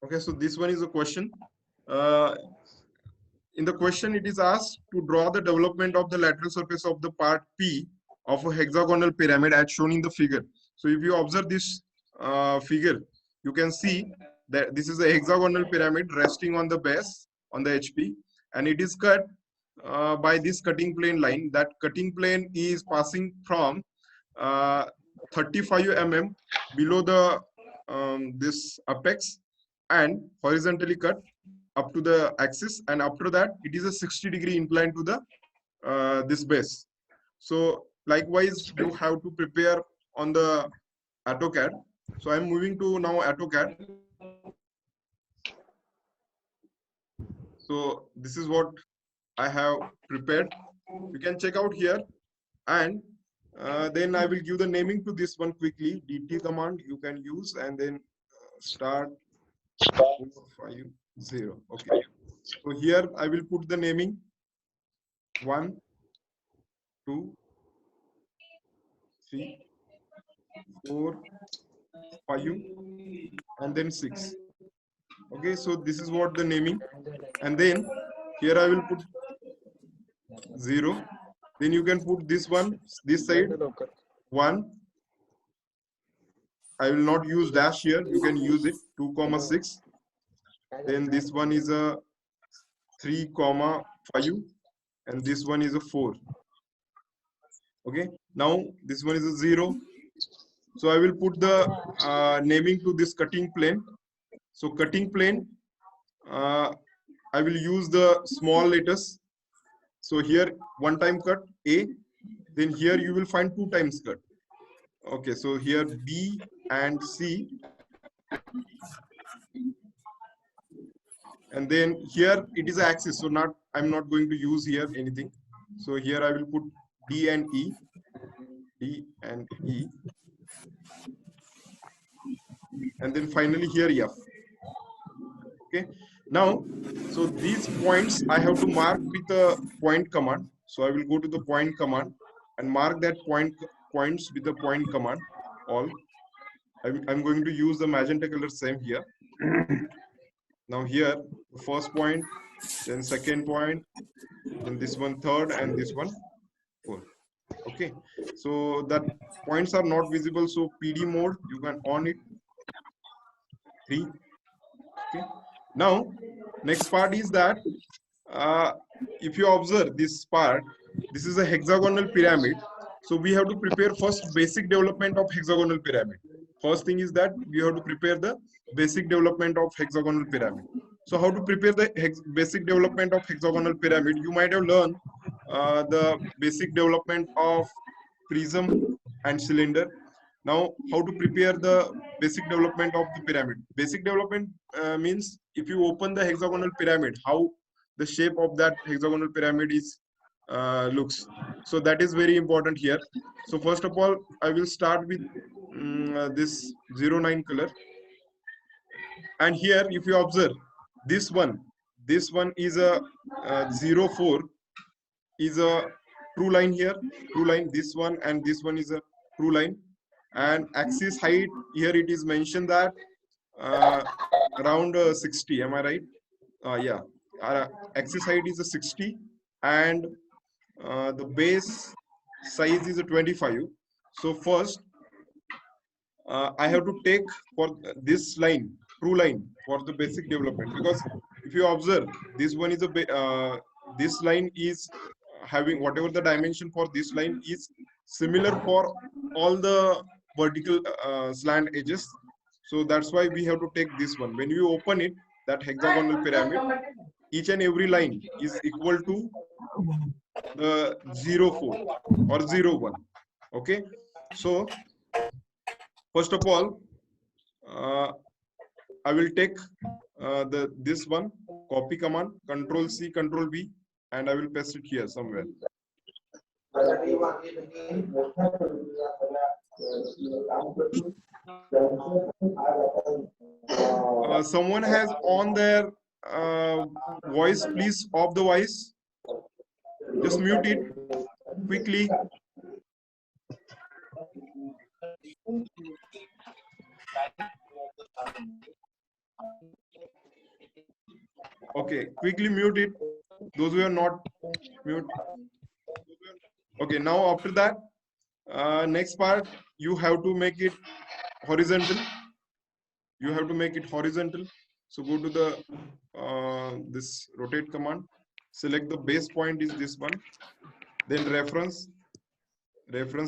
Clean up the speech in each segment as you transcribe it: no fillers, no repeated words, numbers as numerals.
Okay, so this one is a question. In the question, it is asked to draw the development of the lateral surface of the part P of a hexagonal pyramid as shown in the figure. So if you observe this figure, you can see that this is a hexagonal pyramid resting on the base on the HP, and it is cut by this cutting plane line. That cutting plane is passing from 35 mm below the this apex and horizontally cut up to the axis, and after that it is a 60-degree incline to the this base. So likewise you have to prepare on the AutoCAD. So I'm moving to now AutoCAD. So this is what I have prepared. You can check out here, and then I will give the naming to this one quickly. DT command you can use, and then start 450. Okay. So here I will put the naming 1, 2, 3, 4, 5, and then 6. Okay, so this is what the naming, and then here I will put 0. Then you can put this one, this side 1. I will not use dash here. You can use it 2,6. Then this one is a 3,5, and this one is a 4. Okay, now this one is a 0. So I will put the naming to this cutting plane. So cutting plane, I will use the small letters. So here 1 time cut A, then here you will find 2 times cut. Okay, so here B and C, and then here it is axis. So I'm not going to use here anything. So here I will put D and E, D and E, and then finally here F. Okay, now so these points I have to mark with the point command. So I will go to the point command and mark that points with the point command. All I'm going to use the magenta color same here. Now here first point, then second point, then this one third, and this one fourth. Okay, so that points are not visible, so PD mode you can on it 3. Okay, now next part is that if you observe this part, this is a hexagonal pyramid. So we have to prepare first basic development of hexagonal pyramid. First thing is that we have to prepare the basic development of hexagonal pyramid. So how to prepare the basic development of hexagonal pyramid? You might have learned the basic development of prism and cylinder. Now how to prepare the basic development of the pyramid? Basic development means if you open the hexagonal pyramid, how the shape of that hexagonal pyramid is looks. So that is very important here. So first of all, I will start with this 09 color, and here if you observe this one is a 04 is a true line here, true line. This one and this one is a true line, and axis height here it is mentioned that around 60. Am I right? Yeah, axis height is a 60, and the base size is a 25. So first I have to take for this line, true line, for the basic development, because if you observe this one is a this line is having whatever the dimension for this line is similar for all the vertical slant edges. So that's why we have to take this one. When you open it, that hexagonal pyramid, each and every line is equal to the 04 or 01. Okay, so first of all I will take this one, copy command, Control C, Control V, and I will paste it here somewhere. Someone has on their voice, please off the voice. Just mute it quickly. Okay, quickly mute it. Those who are not mute. Okay, now after that, next part, you have to make it horizontal. You have to make it horizontal. So go to the this rotate command. Select the base point is this one. Then reference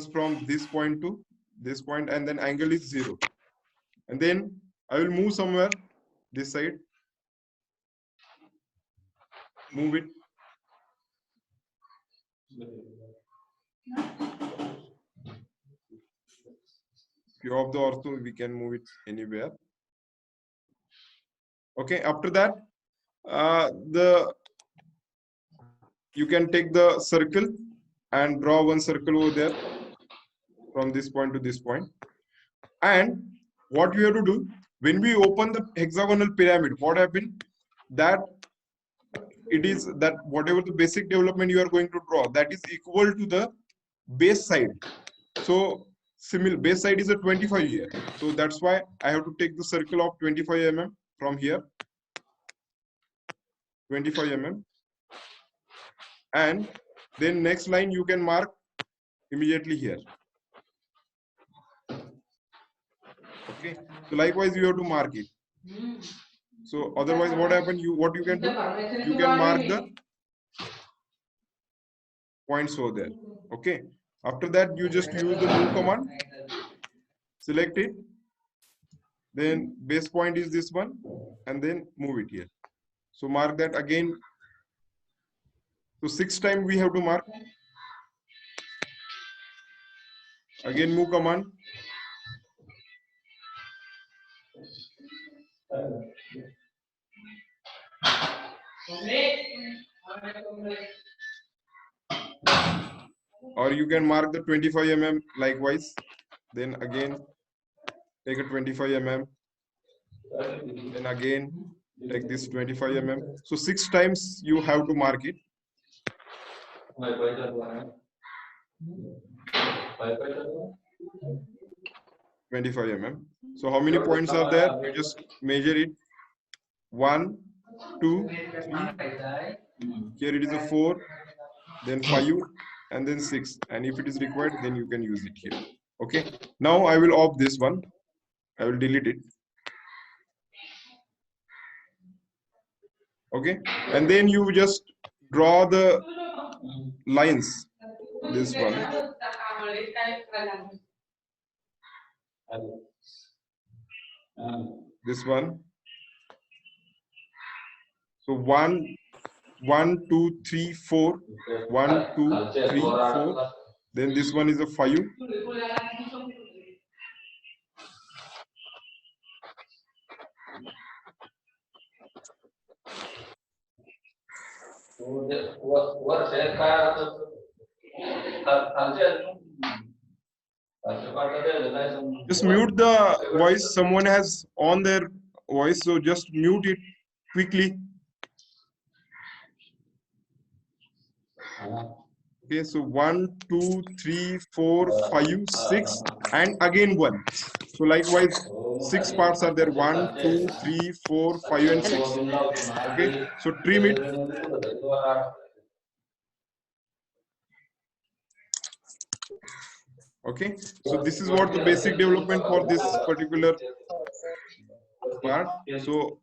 from this point to this point, and then angle is 0. And then I will move somewhere this side. Move it. If you have the ortho, we can move it anywhere. Okay, after that, you can take the circle and draw one circle over there from this point to this point. And what you have to do, when we open the hexagonal pyramid, what happened? That it is that whatever the basic development you are going to draw, that is equal to the base side. So similar base side is a 25 here. So that's why I have to take the circle of 25 mm from here. 25 mm. And then next line you can mark immediately here. Okay. So likewise you have to mark it. So otherwise what happens? What you can do? You can mark the points over there. Okay. After that you just use the move command. Select it. Then base point is this one, and then move it here. So mark that again. So 6 times we have to mark. Again move command. Or you can mark the 25 mm likewise. Then again take a 25 mm. Then again take this 25 mm. So 6 times you have to mark it. 25 mm. So how many points are there? You just measure it. 1, 2, 3. Here it is a 4, then 5, and then 6. And if it is required, then you can use it here. Okay. Now I will off this one. I will delete it. Okay. And then you just draw the lines. This one. This one. So 1, 1, 2, 3, 4. 1, 2, 3, 4. Then this one is a 5. Just mute the voice. Someone has on their voice, so just mute it quickly. Okay, so 1, 2, 3, 4, 5, 6, and again 1. So likewise, 6 parts are there. 1, 2, 3, 4, 5, and 6. Okay, so trim it. Okay, so this is what the basic development for this particular part. So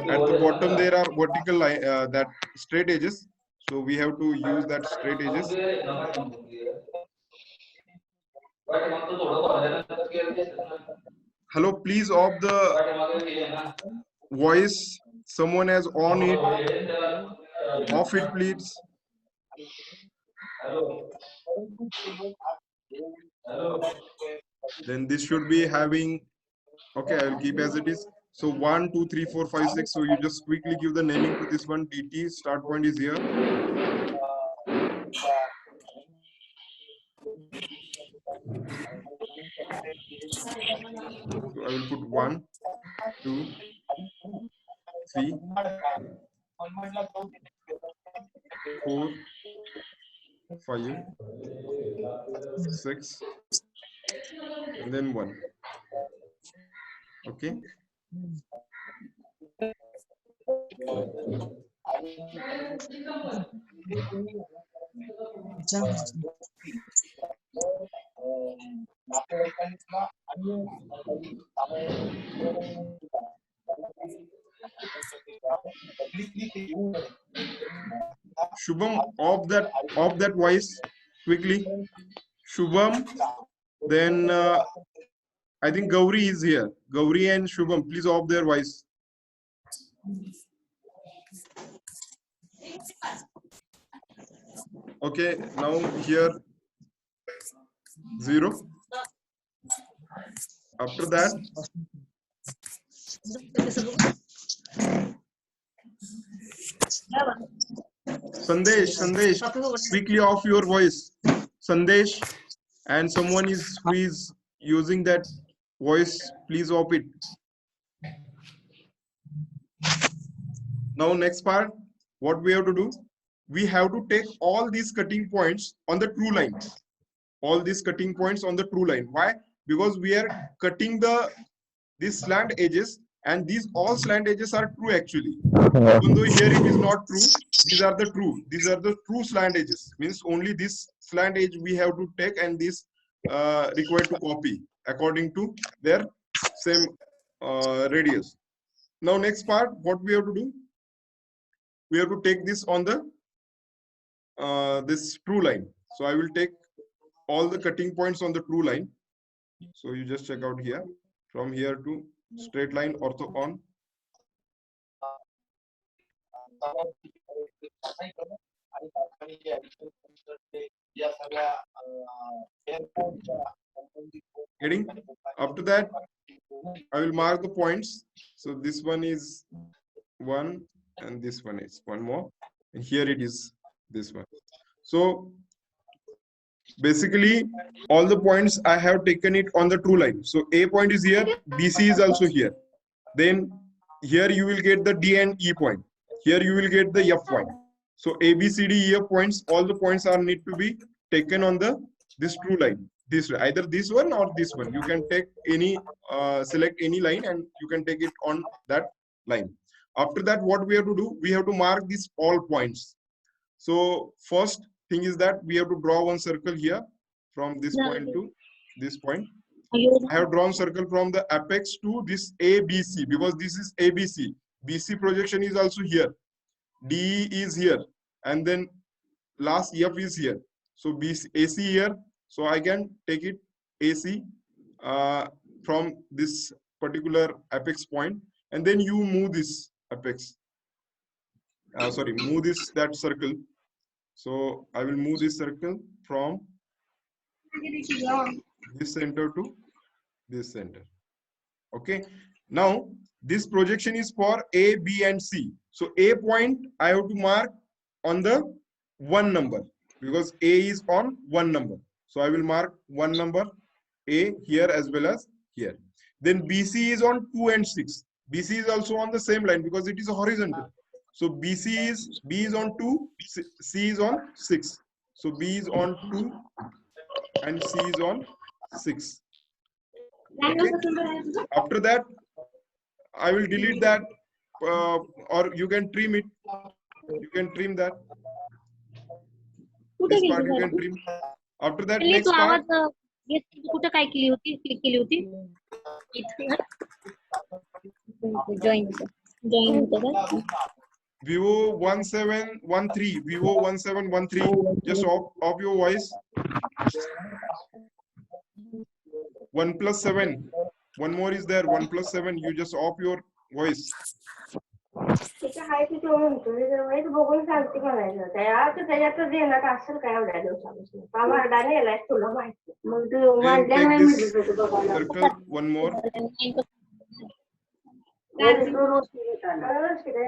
at the bottom there are vertical line, that straight edges. So we have to use that straight edges. Hello, please off the voice. Someone has on it. Off it, please. Then this should be having. Okay, I will keep as it is. So 1, 2, 3, 4, 5, 6. So you just quickly give the naming to this one. DT start point is here. So I will put 1, 2, 3, 4, 5, 6, and then 1. Okay. Shubham, off that voice quickly. Shubham, then I think Gauri is here. Gauri and Shubham, please off their voice. Okay, now here 0. After that, Sandesh, quickly off your voice. Sandesh, and someone who is using that voice, please off it. Now next part, what we have to do, we have to take all these cutting points on the true line. All these cutting points on the true line. Why? Because we are cutting these slant edges, and these all slant edges are true actually. Even though here it is not true, these are the true. These are the true slant edges. Means only this slant edge we have to take, and this required to copy according to their same radius. Now next part, what we have to do, we have to take this on the this true line. So I will take all the cutting points on the true line. So you just check out here, from here to straight line ortho on. Getting? After that, I will mark the points. So this one is 1, and this one is 1 more, and here it is this one. So basically all the points I have taken it on the true line. So A point is here, BC is also here. Then here you will get the D and E point. Here you will get the F point. So A, B, C, D, E, F points, all the points are need to be taken on this true line. This either this one or this one. You can take any, select any line, and you can take it on that line. After that, what we have to do, we have to mark these all points. So first thing is that we have to draw one circle here from this point to this point. I have drawn circle from the apex to this ABC, because this is ABC. BC projection is also here. D is here, and then last F is here. So BC, AC here. So I can take it AC from this particular apex point, and then you move this apex. Move that circle. So I will move this circle from this center to this center. Okay. Now this projection is for A, B, and C. So A point I have to mark on the 1 number, because A is on 1 number. So I will mark 1 number A here as well as here. Then BC is on 2 and 6. BC is also on the same line because it is horizontal. So B is on 2, C is on 6. So B is on 2 and C is on 6. Okay. After that, I will delete that, or you can trim it. You can trim that. This part you can trim. After that, next part. Vivo 1713, Vivo 1713, just off your voice. 1 plus 7, one more is there, 1 plus 7, you just off your voice. Then take this circle, one more.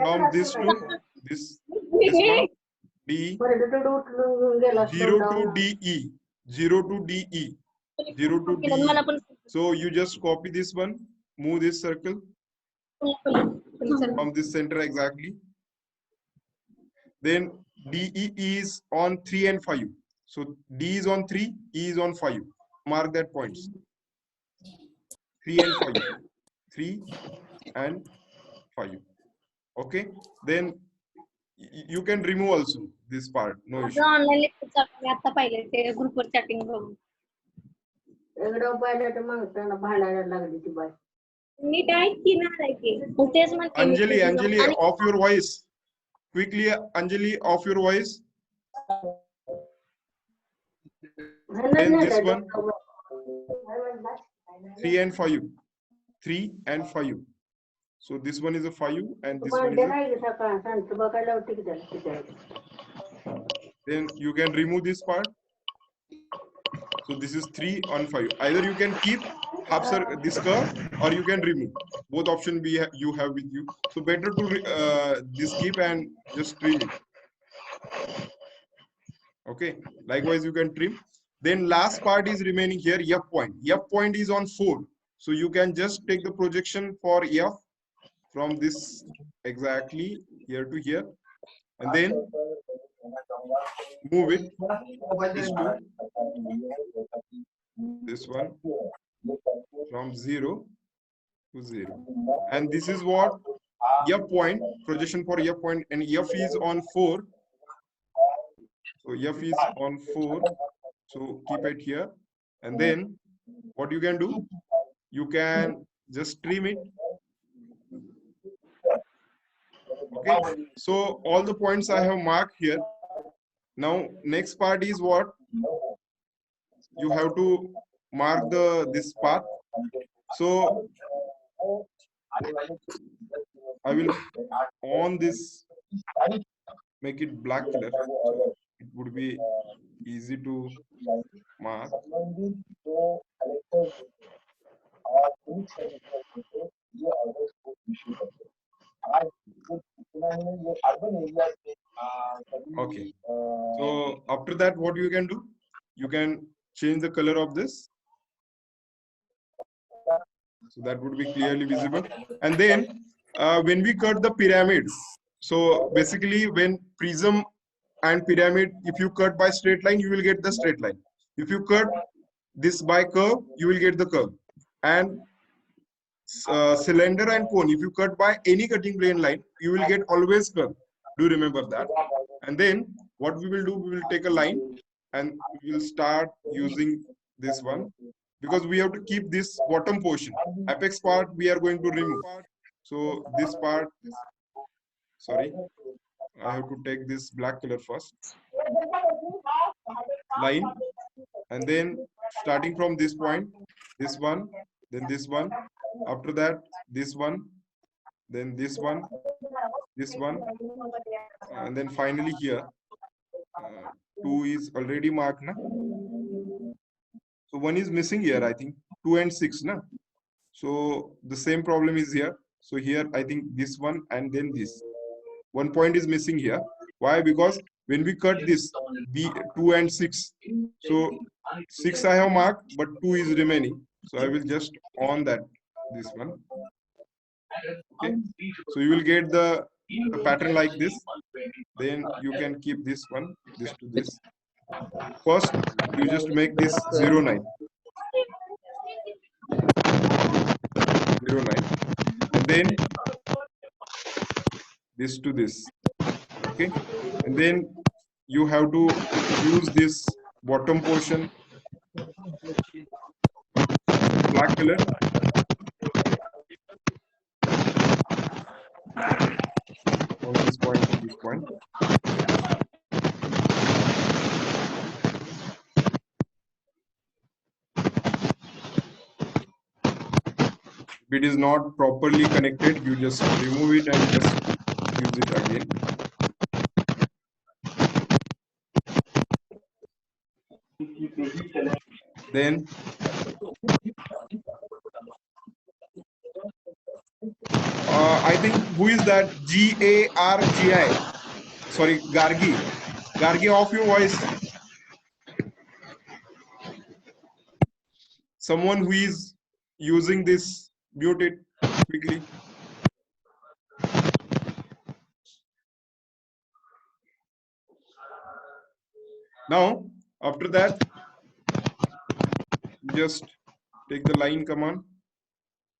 From this to this one, D, 0 to DE, 0 to DE, 0 to DE. So you just copy this one, move this circle from this center exactly. Then DE is on 3 and 5. So D is on 3, E is on 5. Mark that points. 3 and 5. 3 and 5. Okay. Then you can remove also this part, no issue. Online lecture आता पाहिले ते ग्रुपवर chatting बघून एकदा पाहिलं तर मग त्यांना भांडायला लागली ती बाई. नीट ऐक की नाही ऐक मग तेच म्हणते मी. Anjali, off your voice. Quickly, Anjali, off your voice. Then this one, 3 and 5. 3 and 5. So this one is a 5 and this one is a... Then you can remove this part. So this is 3 on 5. Either you can keep this curve or you can remove. Both options you have with you. So better to this keep and just trim it. Okay. Likewise, you can trim. Then last part is remaining here, F point. F point is on 4. So you can just take the projection for F from this exactly here to here. And then move it. This one from 0 to 0. And this is what F point, projection for F point, and F is on 4. So F is on 4. So keep it here. And then what you can do, you can just trim it. Okay. So all the points I have marked here. Now next part is what? You have to mark this part. So I will on this, make it black color. So it would be easy to mark. Okay. So after that, what you can do? You can change the color of this. So that would be clearly visible. And then when we cut the pyramids, so basically when prism and pyramid, if you cut by straight line, you will get the straight line. If you cut this by curve, you will get the curve. And cylinder and cone, if you cut by any cutting plane line, you will get always curve. Do remember that. And then what we will do, we will take a line and we will start using this one, because we have to keep this bottom portion. Apex part we are going to remove. So this part, sorry, I have to take this black color first. Line, and then starting from this point, this one, then this one, after that this one, then this one, and then finally here 2 is already marked na? So 1 is missing here, I think 2 and 6 na? So the same problem is here. So here I think this one and then this 1 point is missing here. Why? Because when we cut this B2 and 6, so 6 I have marked, but 2 is remaining. So I will just on that this one. Okay. So you will get the pattern like this. Then you can keep this one, this to this. First, you just make this 0, 9. 0, 9. And then this to this. Okay. And then you have to use this bottom portion, black color. From this point to this point. If it is not properly connected, you just remove it and just use it again. Then I think, who is that? Gargi. Sorry, Gargi. Gargi, off your voice. Someone who is using this, mute it quickly. Now, after that, just take the line command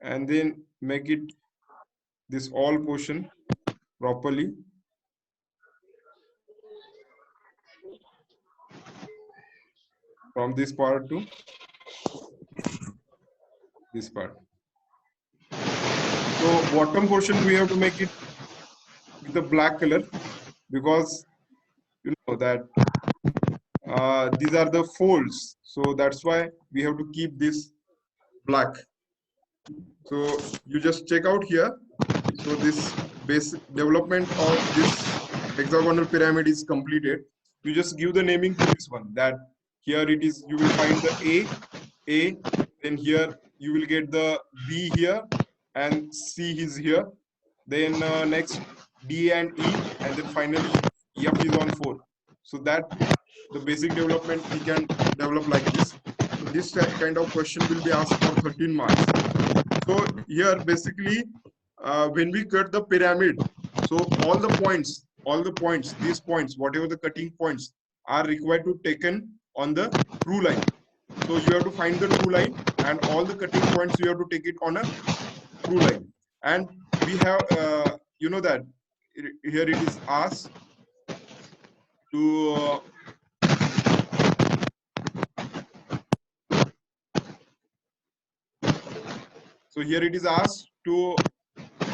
and then make it this all portion properly. from this part to this part. So bottom portion we have to make it with the black color, because you know that these are the folds, so that's why we have to keep this black. So you just check out here. So this basic development of this hexagonal pyramid is completed. You just give the naming to this one, that here it is, you will find the A, then here you will get the B here, and C is here. Then next D and E, and then finally F is on 4. So that the basic development we can develop like this. So this kind of question will be asked for 13 marks. So here basically when we cut the pyramid, so all the points, these points, whatever the cutting points are required to taken on the true line. So you have to find the true line, and all the cutting points you have to take it on a true line. And we have you know that here it is asked to so here it is asked to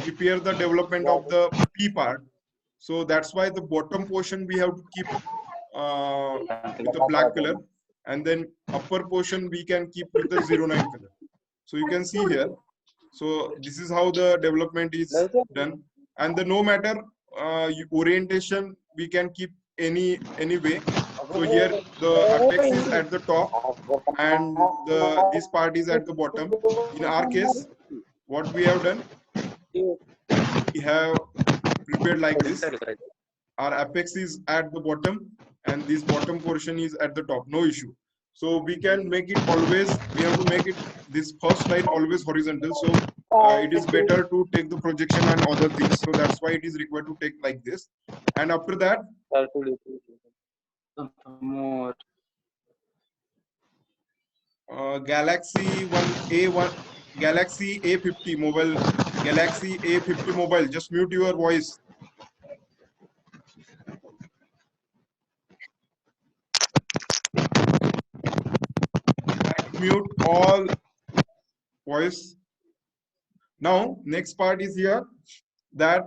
prepare the development of the P part. So that's why the bottom portion we have to keep with the black color, and then upper portion we can keep with the 09 color. So you can see here. So this is how the development is done. And the no matter orientation we can keep any way. So here the apex is at the top and this part is at the bottom. In our case, what we have done, we have prepared like this. Our apex is at the bottom and this bottom portion is at the top, no issue. So we can make it always, we have to make it this first line always horizontal. So it is better to take the projection and other things. So that's why it is required to take like this. And after that, Galaxy Galaxy A50 mobile, Galaxy A50 mobile, just mute your voice. Mute all voice. Now, next part is here that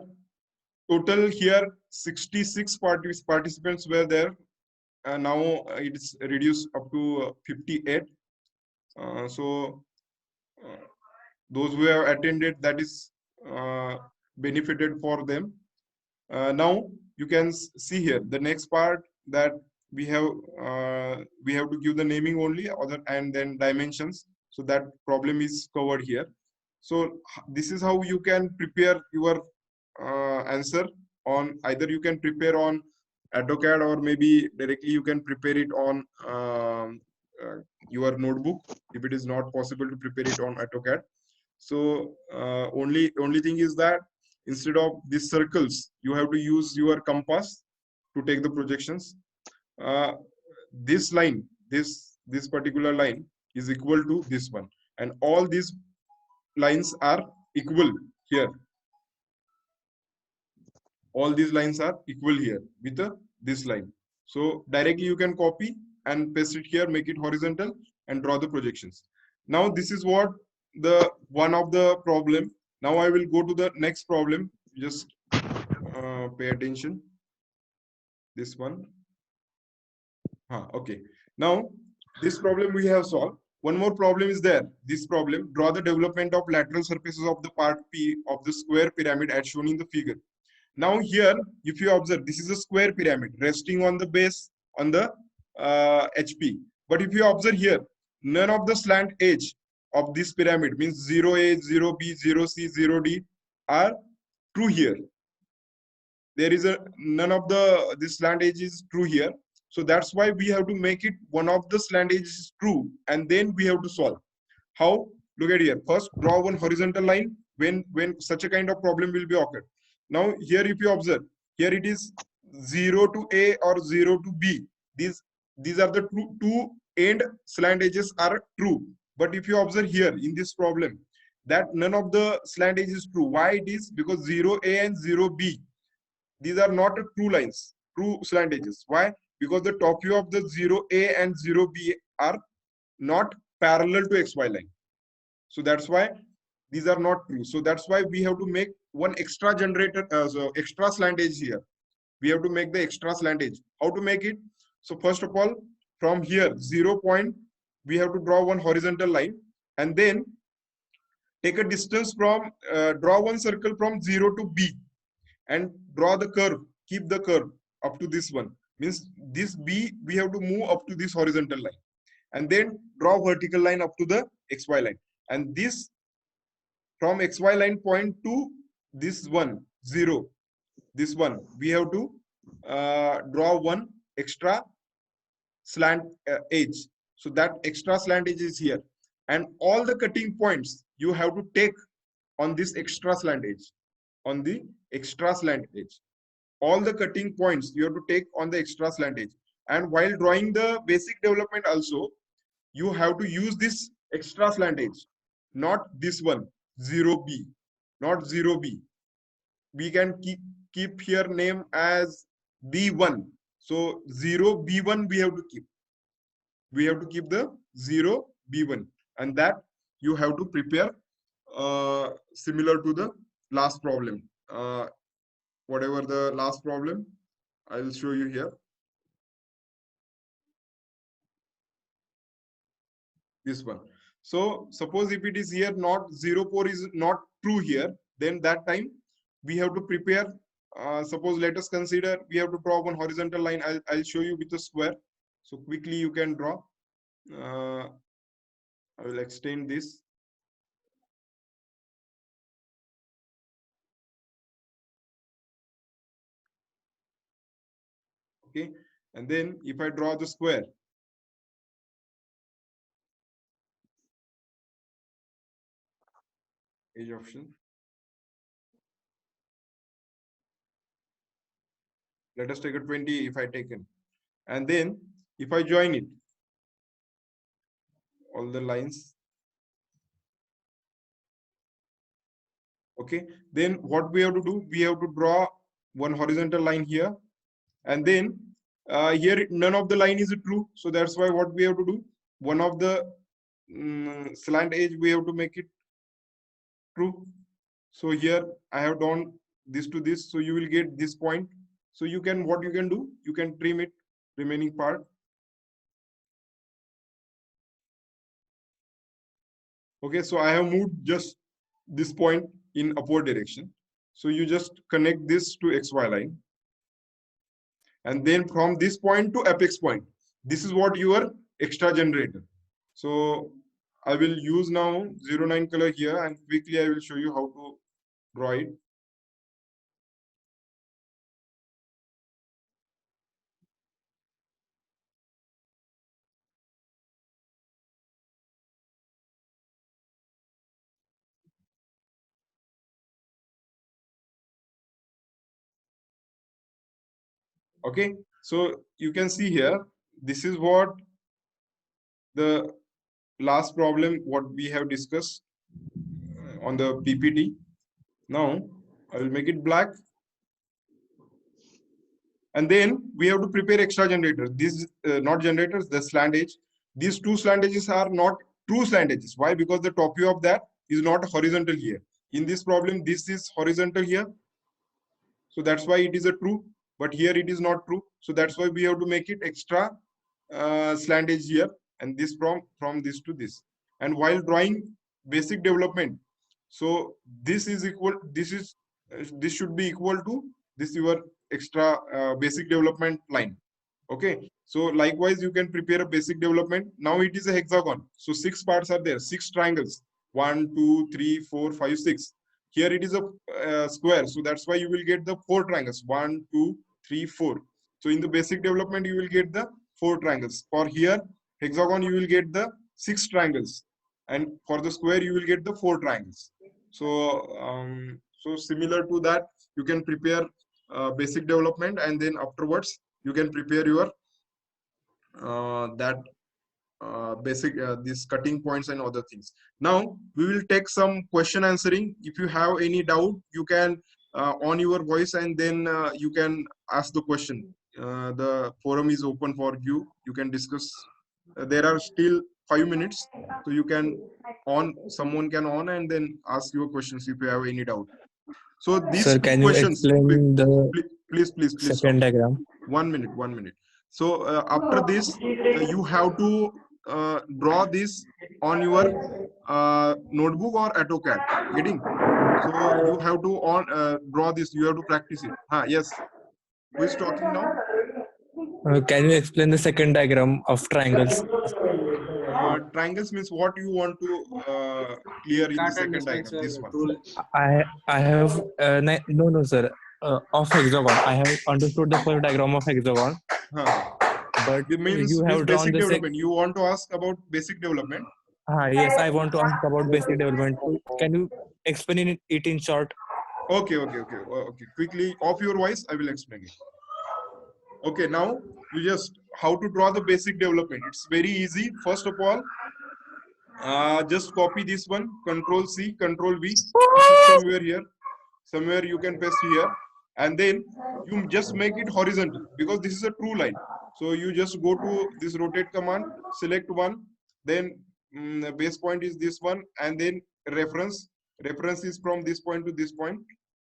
total here 66 participants were there. Now it's reduced up to 58. So those who have attended, that is benefited for them. Now you can see here the next part that we have to give the naming only, other and then dimensions. So that problem is covered here. So this is how you can prepare your answer on, either you can prepare on AutoCAD or maybe directly you can prepare it on your notebook if it is not possible to prepare it on AutoCAD. So only thing is that instead of these circles, you have to use your compass to take the projections. This line, this particular line is equal to this one, and all these lines are equal here. All these lines are equal here with this line. So directly you can copy and paste it here, make it horizontal, and draw the projections. Now this is what the one of the problem. Now I will go to the next problem. Just pay attention. This one. Okay. Now this problem we have solved. One more problem is there. This problem: draw the development of lateral surfaces of the part P of the square pyramid as shown in the figure. Now here, if you observe, this is a square pyramid resting on the base on the HP. But if you observe here, none of the slant edge of this pyramid, means 0A, 0B, 0C, 0D are true here. There is none of this slant edge is true here. So that's why we have to make it one of the slant edges true, and then we have to solve. How? Look at here. First, draw one horizontal line when such a kind of problem will be occurred. Now here, if you observe, here it is 0 to A or 0 to B. These are the two end slant edges are true. But if you observe here in this problem, that none of the slant edge is true. Why it is? Because 0A and 0B, these are not true lines, true slant edges. Why? because the top view of the 0A and 0B are not parallel to XY line. So that's why these are not true. So that's why we have to make one extra generator, so extra slant edge here. We have to make the extra slant edge. How to make it? So first of all, from here, 0 point, we have to draw one horizontal line, and then take a distance from, draw one circle from 0 to B, and draw the curve, keep the curve up to this one. Means this B, we have to move up to this horizontal line, and then draw vertical line up to the XY line. And this from XY line point to this one, 0, this one, we have to draw one extra slant edge. So that extra slant edge is here. And all the cutting points you have to take on this extra slant edge, on the extra slant edge. All the cutting points you have to take on the extra slant edge. And while drawing the basic development also, you have to use this extra slant edge, not this one, 0B, not 0B. We can keep here name as B1. So 0B1 we have to keep. We have to keep the 0B1, and that you have to prepare similar to the last problem. Whatever the last problem, I will show you here. This one. So suppose if it is here, not 0,4 is not true here, then that time we have to prepare. Suppose let us consider we have to draw one horizontal line. I'll show you with a square. So quickly you can draw. I will extend this. Okay, and then if I draw the square, edge option. Let us take a 20 if I taken, and then if I join it, all the lines. Okay, then what we have to do? We have to draw one horizontal line here, and then here none of the line is true. So that's why what we have to do? One of the slant edge we have to make it true. So here I have done this to this, so you will get this point. So you can, what you can do? You can trim it, remaining part. Okay, so I have moved just this point in upward direction. So you just connect this to XY line. And then from this point to apex point, this is what your extra generator. So I will use now 09 color here, and quickly I will show you how to draw it. Okay, so you can see here, this is what the last problem what we have discussed on the PPT. Now I will make it black, and then we have to prepare extra generator. These not generators, the slant edge. These two slant edges are not true slant edges. Why? Because the top view of that is not horizontal here. In this problem, this is horizontal here, so that's why it is a true, but here it is not true. So that's why we have to make it extra slant edge here, and this from this to this. And while drawing basic development, so this is equal, this should be equal to this your extra basic development line. Okay, so likewise you can prepare a basic development. Now it is a hexagon, so 6 parts are there, 6 triangles, 1 2 3 4 5 6. Here it is a square, so that's why you will get the 4 triangles, 1 2 3 4. So in the basic development you will get the 4 triangles. For here hexagon you will get the 6 triangles, and for the square you will get the 4 triangles. So similar to that, you can prepare basic development, and then afterwards you can prepare your that basic these cutting points and other things. Now we will take some question answering. If you have any doubt, you can on your voice, and then you can ask the question. the forum is open for you. You can discuss. There are still 5 minutes, so you can someone can on and then ask your questions if you have any doubt. So these Sir, two can you questions, please, explain the please stop. second diagram? 1 minute, 1 minute. So after this, you have to draw this on your notebook or AutoCAD. Getting? So you have to draw this. You have to practice it. Yes. Who is talking now? Can you explain the second diagram of triangles? Triangles means what you want to clear in the second diagram. This one. I have no sir. Of hexagon, I have understood the first diagram of hexagon, Huh. but It means you have drawn basic the development. You want to ask about basic development. yes, I want to ask about basic development. So can you explain it in short? Okay. Quickly off your voice. I will explain it. Okay, now you just how to draw the basic development. It's very easy. First of all, just copy this one. Control C, Control V. This is somewhere here. Somewhere you can paste here, and then you just make it horizontal because this is a true line. So you just go to this rotate command, select one, then the base point is this one, and then reference. Reference is from this point to this point,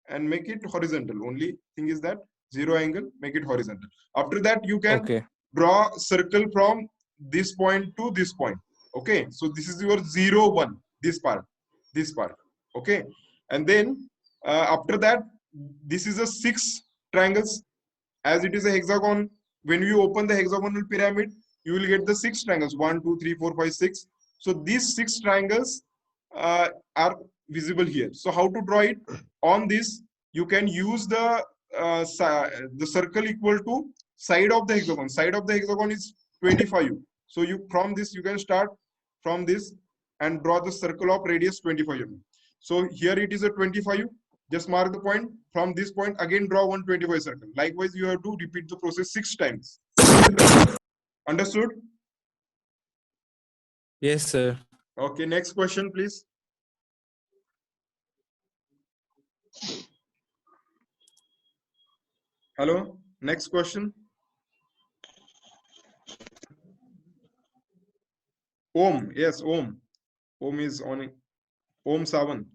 and make it horizontal. Only thing is that zero angle, make it horizontal. After that, you can Okay. draw circle from this point to this point. Okay, so this is your 0, 1, this part. Okay, and then after that, this is a 6 triangles. As it is a hexagon, when you open the hexagonal pyramid, you will get the 6 triangles, 1, 2, 3, 4, 5, 6. So these 6 triangles are visible here. So how to draw it? On this, you can use the circle equal to side of the hexagon. Side of the hexagon is 25. So you from this, you can start from this and draw the circle of radius 25 mm. So here it is a 25. Just mark the point. From this point, again draw 125 circle. Likewise, you have to repeat the process 6 times. Understood? Yes, sir. Okay, next question, please. Hello, next question. Om, yes, Om. Om is on it. Om Savan.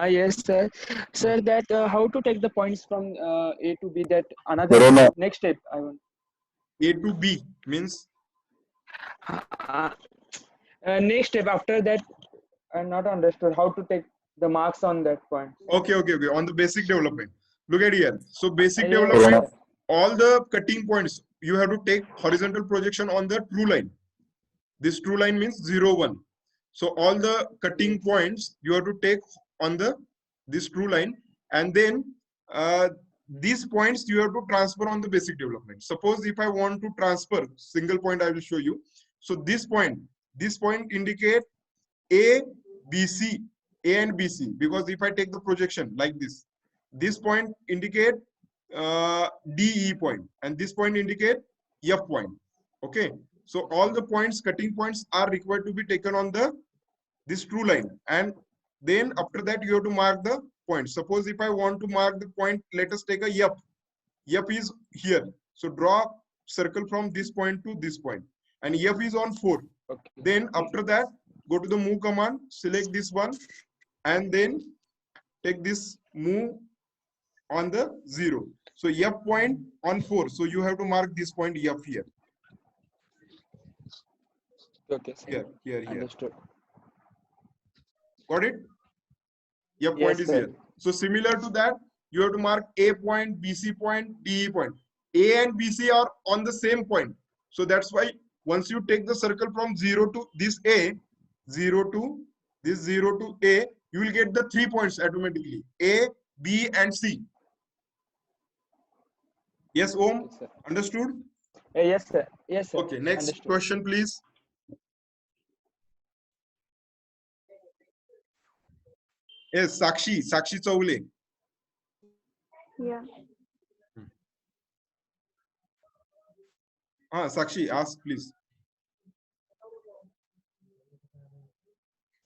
Yes, sir. Sir, that how to take the points from A to B? That another next step. I want. A to B means Uh, next step after that, I'm not understood how to take the marks on that point. okay. On the basic development. Look at here. So basic Yes. development, all the cutting points, you have to take horizontal projection on the true line. This true line means 0, 1. So all the cutting points you have to take on this true line, and then these points you have to transfer on the basic development. Suppose if I want to transfer single point, I will show you. So this point indicate A, B, C, A and B, C, because if I take the projection like this point indicate D, E point, and this point indicate F point. Okay, so all the points, cutting points are required to be taken on this true line, and then after that you have to mark the point. Suppose if I want to mark the point, let us take a F. F is here. So draw circle from this point to this point, and F is on 4. Okay. Then after that, go to the move command, select this one, and then take this move on the 0. So F point on 4. So you have to mark this point F here. Okay, sir. Here. Understood. Got it? F Yes, point is sir. here. So similar to that, you have to mark A point, BC point, DE point. A and BC are on the same point. So that's why once you take the circle from 0 to this A, 0 to this 0 to A, you will get the 3 points automatically. A, B, and C. Yes, Om? Yes, sir. Understood? Yes, sir. Yes, sir. Okay, next Understood. question, please. Yes, Sakshi Chaule. Yeah. Sakshi, ask please.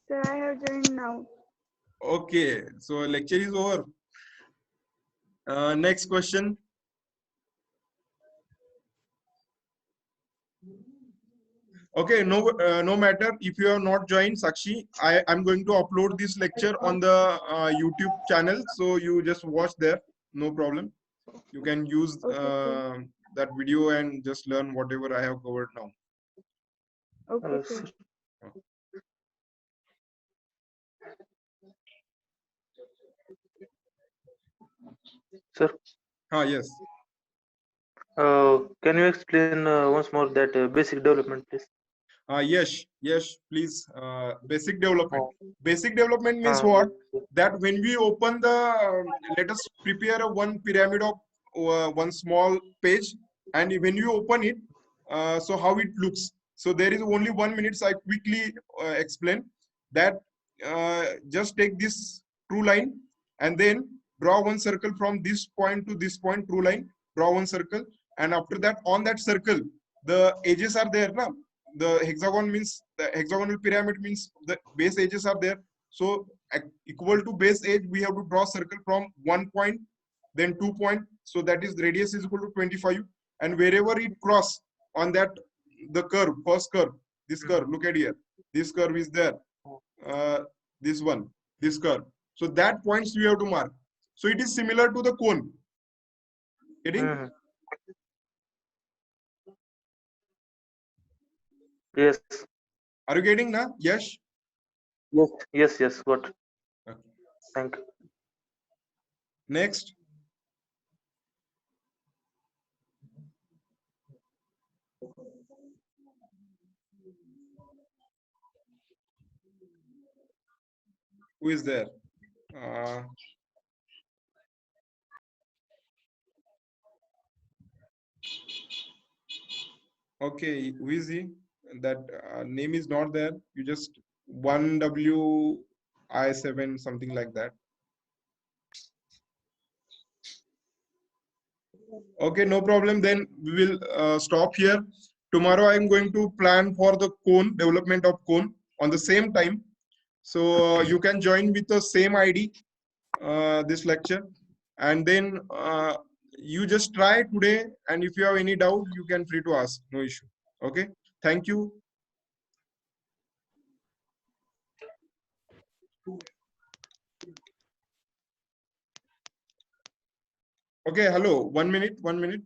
Sir, I have joined now. Okay, so lecture is over. Next question. Okay, no matter if you have not joined, Sakshi, I'm going to upload this lecture on the YouTube channel, so you just watch there. No problem. You can use Okay, that video and just learn whatever I have covered now. okay, sir. Sir, Yes. can you explain once more that basic development, please? Yes, please. Basic development. Oh, Basic development means what? yes. That when we open the, let us prepare a one pyramid of one small page, and when you open it, so how it looks. So there is only 1 minute. So I quickly explain that. Just take this true line and then draw one circle from this point to this point. True line. Draw one circle, and after that, on that circle, the edges are there now. The hexagon means the hexagonal pyramid means the base edges are there. So equal to base edge, we have to draw circle from 1 point, then 2 point. So that is radius is equal to 25. And wherever it cross on that, the curve, first curve, this curve, look at here. This curve is there. This one, this curve. So that points we have to mark. So it is similar to the cone. Getting? Mhm. Yes, Are you getting now? Yes. yes, got. Okay. Thank you. Next. Who is there? Uh, okay, who is he? That name is not there. You just 1WI7, something like that. Okay, no problem. Then we will stop here. Tomorrow I am going to plan for the cone, development of cone on the same time. So you can join with the same ID, this lecture. And then you just try today. And if you have any doubt, you can free to ask. No issue. Okay. Thank you. Okay, hello. 1 minute, 1 minute.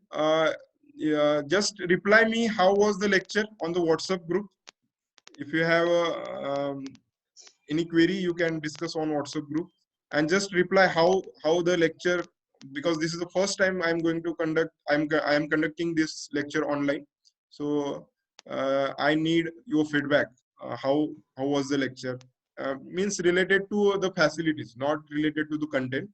Yeah, just reply me. How was the lecture on the WhatsApp group? If you have any query, you can discuss on WhatsApp group, and just reply how the lecture, because this is the first time I'm going to conduct. I am conducting this lecture online, so I need your feedback. How was the lecture? Means related to the facilities, not related to the content.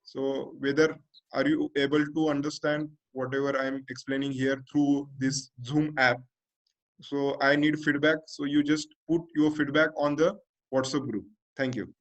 So whether are you able to understand whatever I'm explaining here through this Zoom app? So I need feedback. So you just put your feedback on the WhatsApp group. Thank you.